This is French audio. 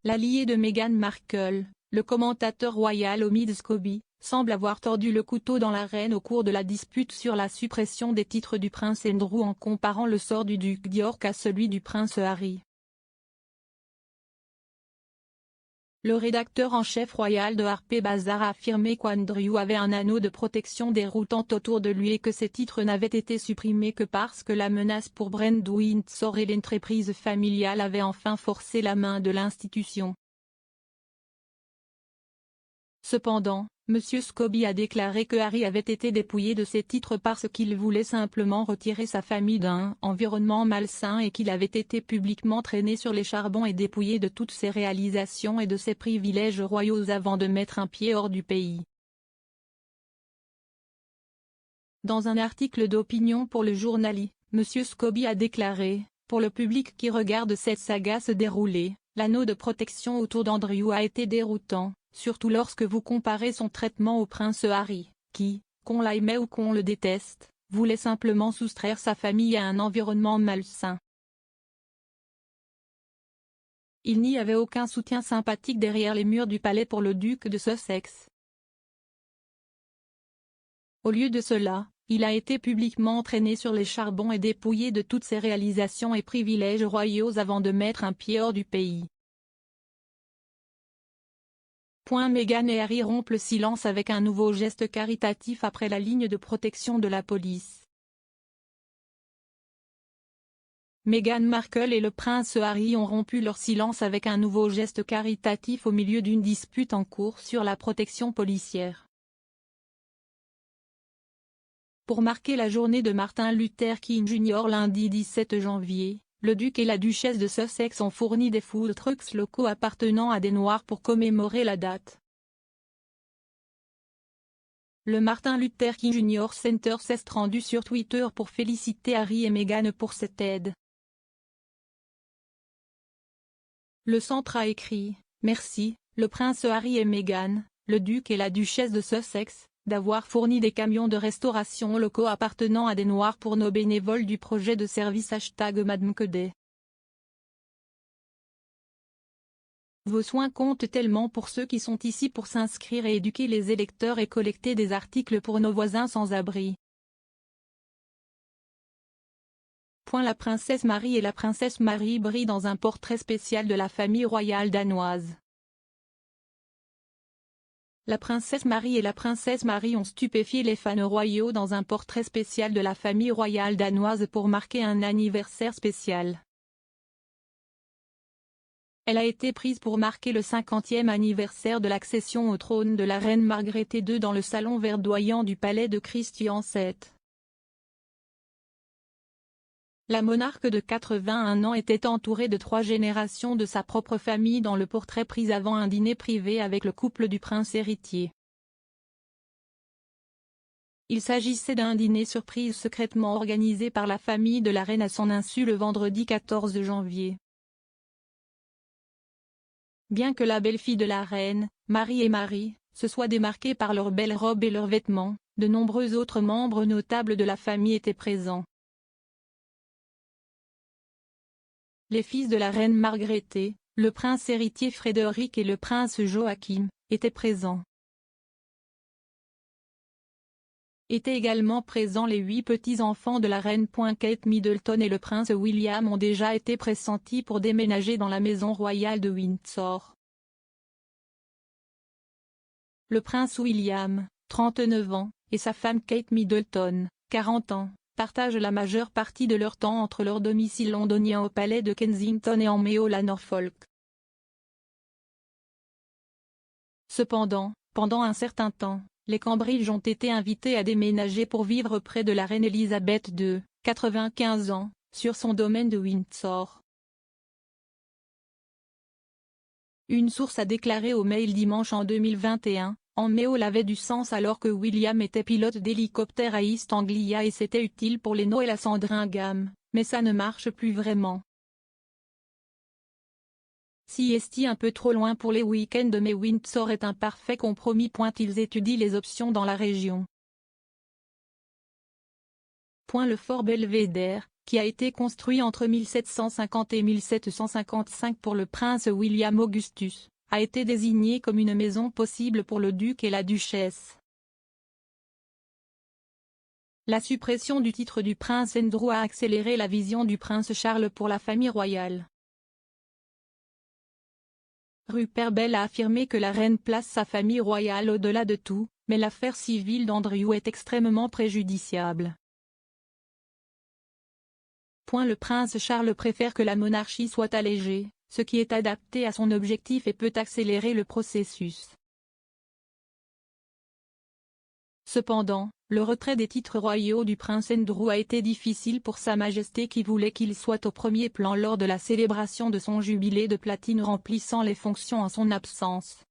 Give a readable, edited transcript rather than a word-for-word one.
L'allié de Meghan Markle, le commentateur royal Omid Scobie, semble avoir tordu le couteau dans l'arène au cours de la dispute sur la suppression des titres du prince Andrew en comparant le sort du duc d'York à celui du prince Harry. Le rédacteur en chef royal de Harper's Bazaar a affirmé qu'Andrew avait un anneau de protection déroutant autour de lui et que ces titres n'avaient été supprimés que parce que la menace pour Brent de Windsor et l'entreprise familiale avait enfin forcé la main de l'institution. Cependant, M. Scobie a déclaré que Harry avait été dépouillé de ses titres parce qu'il voulait simplement retirer sa famille d'un environnement malsain et qu'il avait été publiquement traîné sur les charbons et dépouillé de toutes ses réalisations et de ses privilèges royaux avant de mettre un pied hors du pays. Dans un article d'opinion pour le journal I, M. Scobie a déclaré, pour le public qui regarde cette saga se dérouler, l'anneau de protection autour d'Andrew a été déroutant. Surtout lorsque vous comparez son traitement au prince Harry, qui, qu'on l'aimait ou qu'on le déteste, voulait simplement soustraire sa famille à un environnement malsain. Il n'y avait aucun soutien sympathique derrière les murs du palais pour le duc de Sussex. Au lieu de cela, il a été publiquement entraîné sur les charbons et dépouillé de toutes ses réalisations et privilèges royaux avant de mettre un pied hors du pays. Meghan et Harry rompent le silence avec un nouveau geste caritatif après la ligne de protection de la police. Meghan Markle et le prince Harry ont rompu leur silence avec un nouveau geste caritatif au milieu d'une dispute en cours sur la protection policière. Pour marquer la journée de Martin Luther King Jr. lundi 17 janvier, le duc et la duchesse de Sussex ont fourni des food trucks locaux appartenant à des Noirs pour commémorer la date. Le Martin Luther King Jr. Center s'est rendu sur Twitter pour féliciter Harry et Meghan pour cette aide. Le centre a écrit « Merci, le prince Harry et Meghan, le duc et la duchesse de Sussex, d'avoir fourni des camions de restauration locaux appartenant à des Noirs pour nos bénévoles du projet de service #MadamKD. Vos soins comptent tellement pour ceux qui sont ici pour s'inscrire et éduquer les électeurs et collecter des articles pour nos voisins sans abri. » La princesse Marie et la princesse Marie brillent dans un portrait spécial de la famille royale danoise. La princesse Marie et la princesse Marie ont stupéfié les fans royaux dans un portrait spécial de la famille royale danoise pour marquer un anniversaire spécial. Elle a été prise pour marquer le 50e anniversaire de l'accession au trône de la reine Margrethe II dans le salon verdoyant du palais de Christian VII. La monarque de 81 ans était entourée de 3 générations de sa propre famille dans le portrait pris avant un dîner privé avec le couple du prince héritier. Il s'agissait d'un dîner surprise secrètement organisé par la famille de la reine à son insu le vendredi 14 janvier. Bien que la belle-fille de la reine, Marie, se soit démarquée par leurs belles robes et leurs vêtements, de nombreux autres membres notables de la famille étaient présents. Les fils de la reine Margrethe, le prince héritier Frédéric et le prince Joachim, étaient présents. Étaient également présents les 8 petits-enfants de la reine. Kate Middleton et le prince William ont déjà été pressentis pour déménager dans la maison royale de Windsor. Le prince William, 39 ans, et sa femme Kate Middleton, 40 ans, partagent la majeure partie de leur temps entre leur domicile londonien au palais de Kensington et en Meola à Norfolk. Cependant, pendant un certain temps, les Cambridge ont été invités à déménager pour vivre près de la reine Elisabeth II, 95 ans, sur son domaine de Windsor. Une source a déclaré au Mail dimanche en 2021, en Meola avait du sens alors que William était pilote d'hélicoptère à East Anglia et c'était utile pour les Noëls à Sandringham, mais ça ne marche plus vraiment. Si est un peu trop loin pour les week-ends mais Windsor est un parfait compromis. Ils étudient les options dans la région. Le Fort Belvédère, qui a été construit entre 1750 et 1755 pour le prince William Augustus, a été désigné comme une maison possible pour le duc et la duchesse. La suppression du titre du prince Andrew a accéléré la vision du prince Charles pour la famille royale. Rupert Bell a affirmé que la reine place sa famille royale au-delà de tout, mais l'affaire civile d'Andrew est extrêmement préjudiciable. Le prince Charles préfère que la monarchie soit allégée, ce qui est adapté à son objectif et peut accélérer le processus. Cependant, le retrait des titres royaux du prince Andrew a été difficile pour Sa Majesté qui voulait qu'il soit au premier plan lors de la célébration de son jubilé de platine remplissant les fonctions en son absence.